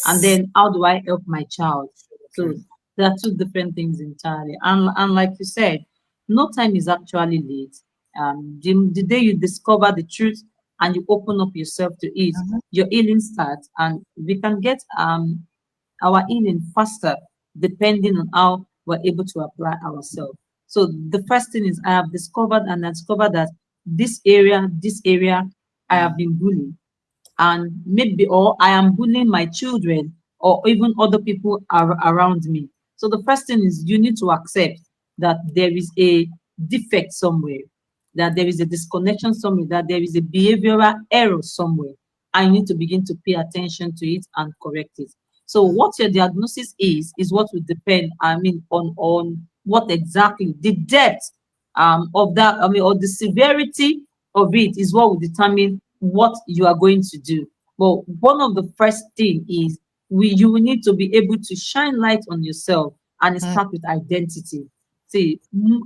And Yes. then how do I help my child? So Children. there are two different things entirely. And like you said, no time is actually late. The day you discover the truth and you open up yourself to it, Mhm. your healing starts, and we can get our healing faster depending on how we're able to apply ourselves. So the first thing is I discovered that this area, I have Mm. been bullied, and maybe or I am bullying my children or even other people are around me. So the first thing is you need to accept that there is a defect somewhere, that there is a disconnection somewhere, that there is a behavioral error somewhere. I need to begin to pay attention to it and correct it. So Mm. what your diagnosis is what will depend, I mean, on what exactly the depth of that, I mean, or the severity of it is what will determine what you are going to do. But one of the first thing is you will need to be able to shine light on yourself, and it Mm, starts with identity. See,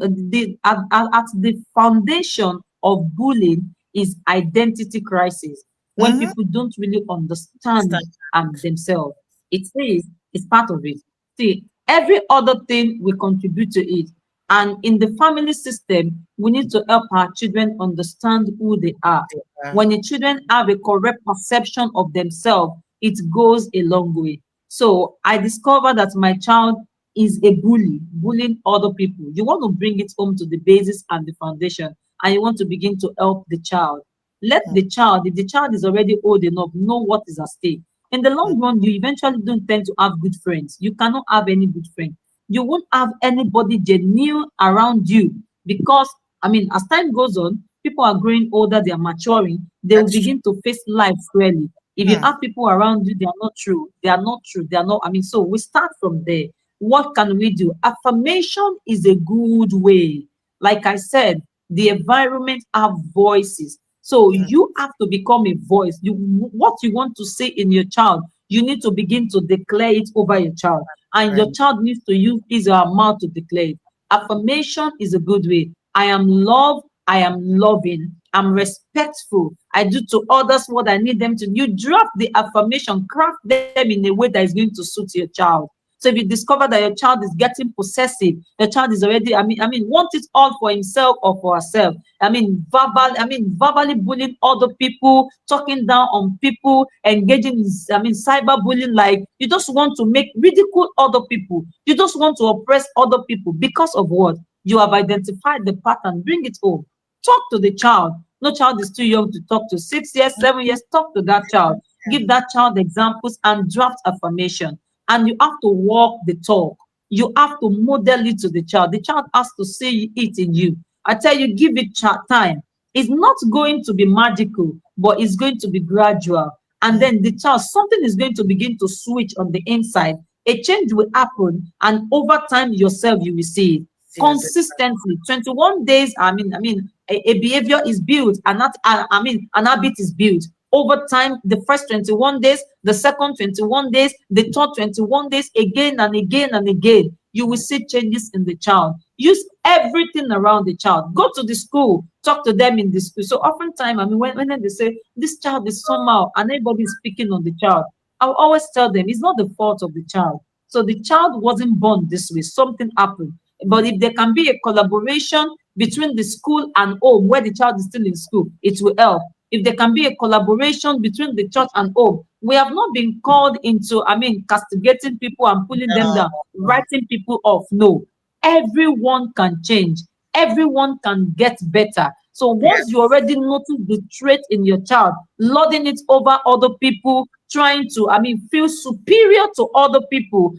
at the foundation of bullying is identity crisis, when mhm. people don't really understand Stand. themselves. It says it's part of it. See, every other thing will contribute to it. And in the family system, we need to help our children understand who they are. Yeah. When the children have a correct perception of themselves, it goes a long way. So I discovered that my child is a bully, bullying other people. You want to bring it home to the basis and the foundation, and you want to begin to help the child. Let Mm, the child, if the child is already old enough, know what is at stake. In the mm, long run, you eventually don't tend to have good friends. You cannot have any good friend. You won't have anybody genuine around you, because, I mean, as time goes on, people are growing older, they are maturing, they will that's true. begin to face life squarely. If you Mm, have people around you, they are not true, they are not true, they are not, I mean, so we start from there. What can we do? Affirmation is a good way. Like I said, the environment have voices. So mm, you have to become a voice. What you want to say in your child, you need to begin to declare it over your child. And your right. child needs to use his or her mouth to declare it. Affirmation is a good way. I am loved. I am loving. I'm respectful. I do to others what I need them to. You drop the affirmation, craft them in a way that is going to suit your child. So if you discover that your child is getting possessive, your child is already, want it all for himself or for herself. Verbally bullying other people, talking down on people, engaging in, cyberbullying. Like, you just want to make ridicule other people. You just want to oppress other people because of what? You have identified the pattern. Bring it home. Talk to the child. No child is too young to talk to. 6 years, 7 years, talk to that child. Give that child examples and draft affirmation. And you have to walk the talk. You have to model it to the child. The child has to see it in you. I tell you, give it time. It's not going to be magical, but it's going to be gradual. And Mm, then the child, something is going to begin to switch on the inside. A change will happen, and over time, yourself, you will see it see the difference. consistently. 21 days, a behavior is built, and that, an habit is built over time. The first 21 days, the second 21 days, the third 21 days, again and again and again, you will see changes in the child. Use everything around the child. Go to the school, talk to them in the school. So oftentimes, when they say this child is somehow, and everybody is speaking on the child, I'll always tell them it's not the fault of the child. So the child wasn't born this way, something happened. But if there can be a collaboration between the school and home, where the child is still in school, it will help. If there can be a collaboration between the church and home, we have not been called into, castigating people and pulling them down, No. writing people off. No, everyone can change, everyone can get better. So once you Yes. already notice the trait in your child, lording it over other people, trying to, feel superior to other people,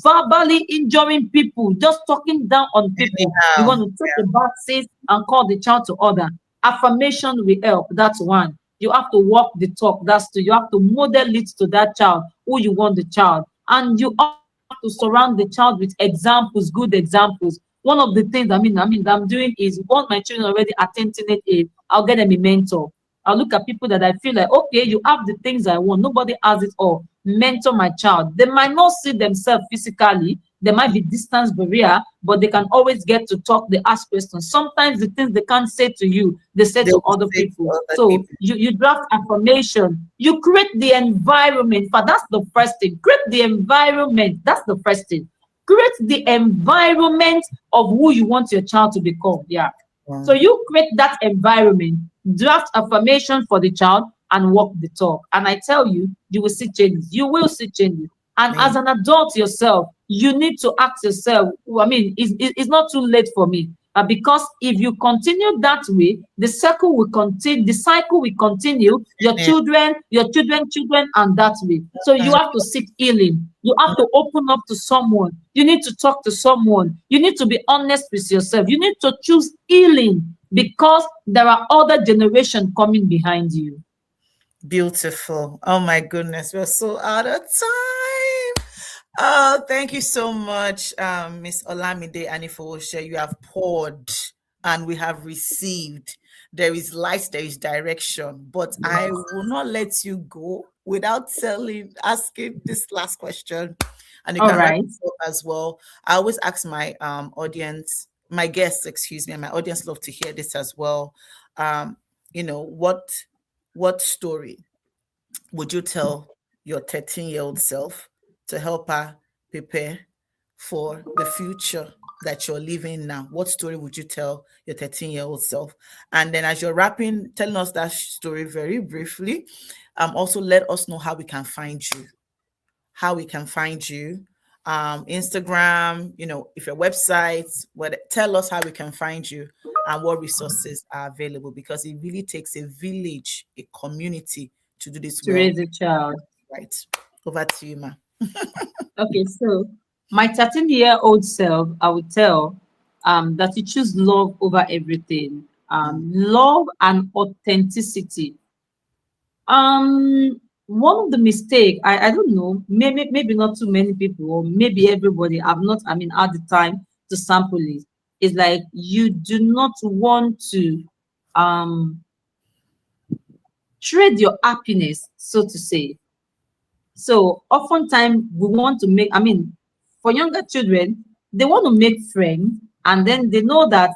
verbally injuring people, just talking down on people, you Anyhow. want to take a back seat and call the child to order. Affirmation will help. That's one. You have to walk the talk. That's two. You have to model it to that child who you want the child, and you have to surround the child with examples, good examples. One of the things that I'm doing is, once my children already attempting it, I'll get them a mentor. I'll look at people that I feel like, okay, you have the things I want. Nobody has it all. Mentor my child. They might not see themselves physically. There might be distance barrier, but they can always get to talk. They ask questions. Sometimes the things they can't say to you, they say They to will other say people. to other So people. you draft affirmation. You create the environment. But that's the first thing. Create the environment. That's the first thing. Create the environment of who you want your child to become. Yeah. So Um, you create that environment, draft affirmation for the child, and walk the talk. And I tell you, you will see changes. You will see changes. And as me. an adult yourself, you need to ask yourself, it's not too late for me. Because if you continue that way, the cycle will continue, your children, and that way. So you Mm, have to seek healing. You have to open up to someone. You need to talk to someone. You need to be honest with yourself. You need to choose healing, because there are other generations coming behind you. beautiful. Oh my goodness, we're so out of time. Oh, thank you so much, Miss Olamide Anifowose. You have poured. and we have received. There is light, there is direction, but I Yes. will not let you go without asking this last question. And you All can wrap right. it up as well. I always ask my audience, my guests, excuse me, and my audience love to hear this as well. Um, what story would you tell your 13-year-old self to help her prepare for the future that you're living now? What story would you tell your 13-year-old self? And then as you're wrapping, telling us that story very briefly, also let us know how we can find you. How we can find you. Instagram, if your websites, tell us how we can find you and what resources are available, because it really takes a village, a community to do this To well. raise a child. Right. Over to you, ma. Okay, so my 13-year-old self, I would tell that you choose love over everything. Mm, Love and authenticity. One of the mistake, I don't know, maybe not too many people, or maybe everybody, I've not, I mean, at the time to sample it, is like you do not want to um trade your happiness, so to say. So oftentimes we want to make, I mean, for younger children, they want to make friends, and then they know that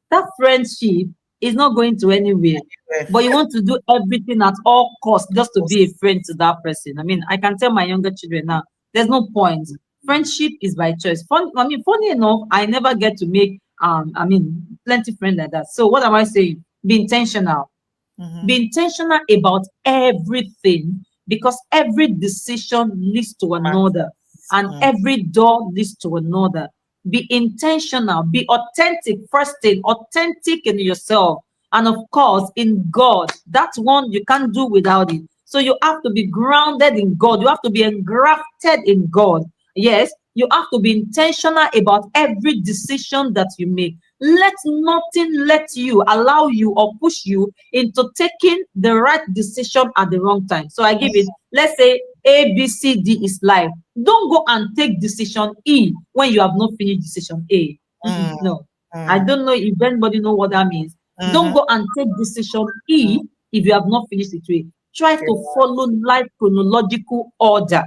that friendship is not going to anywhere. yeah, But you want to do everything at all costs of just to be a course. friend to that person. I mean, I can tell my younger children now, there's no point. Friendship is by choice. Funny enough, I never get to make I mean plenty friends like that. So what am I saying? Be intentional. Mm-hmm. Be intentional about everything, because every decision leads to another, Matters. and every door leads to another. Be intentional, be authentic. First thing, authentic in yourself, and of course in God. That's one you can't do without it. So you have to be grounded in God, you have to be engrafted in God. Yes, you have to be intentional about every decision that you make. Let nothing let you allow you or push you into taking the right decision at the wrong time. So I give it, let's say A, B, C, D is life. Don't go and take decision E when you have not finished decision A. Mm, No. I mm, don't know if anybody know what that means. Don't mm-hmm. go and take decision Mm. E if you have not finished it A. Try For to follow life chronological order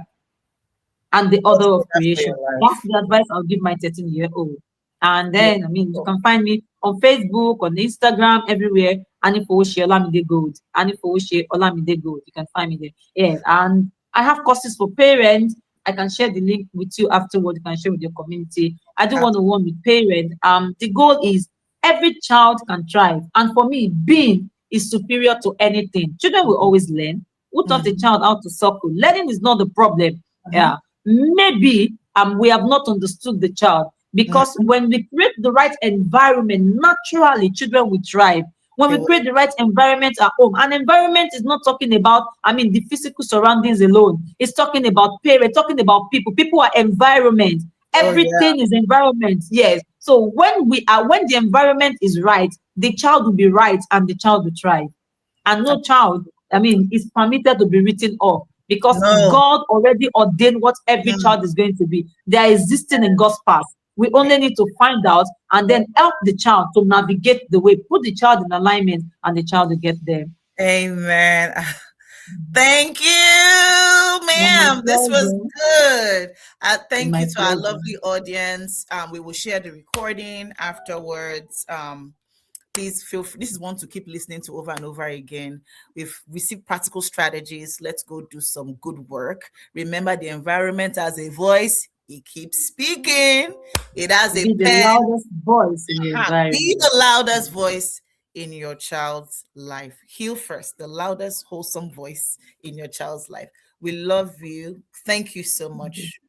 and the order Just do of that for creation. your That's life. the advice I'll give my 13-year-old. And then, I mean, you Beautiful. can find me on Facebook, on Instagram, everywhere. Anifowose Olamide Gold. Anifowose Olamide Gold. You can find me there. Yes. And I have courses for parents. I can share the link with you afterward. You can share with your community. I do Ab- one-on-one with parents. The goal is every child can thrive. And for me, being is superior to anything. Children will always learn. Who taught a mhm, child how to suckle? Learning is not the problem. mhm, Yeah, maybe we have not understood the child, because mhm. when we create the right environment, naturally children will thrive. When They we will. create the right environment at home, an environment is not talking about, I mean, the physical surroundings alone. It's talking about parents, talking about people. People are environment. Oh yeah. Everything is environment. Yes. So when the environment is right, the child will be right and the child will thrive. And no child, I mean, is permitted to be written off, because No. God already ordained what every Mm. child is going to be. They are existing in God's path. We only need to find out and then help the child to navigate the way, put the child in alignment, and the child will get there. Amen. Thank you, My ma'am. This was pleasure. good. Thank My you to our pleasure. lovely audience. We will share the recording afterwards. Please feel free. This is one to keep listening to over and over again. We've received practical strategies. Let's go do some good work. Remember, the environment has a voice. It keeps speaking. It has a Be the pen. loudest voice in your Be environment. the loudest voice in your child's life. Heal first, the loudest, wholesome voice in your child's life. We love you. Thank you so much.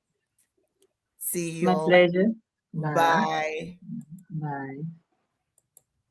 See you My all. pleasure. Bye. Bye. Bye.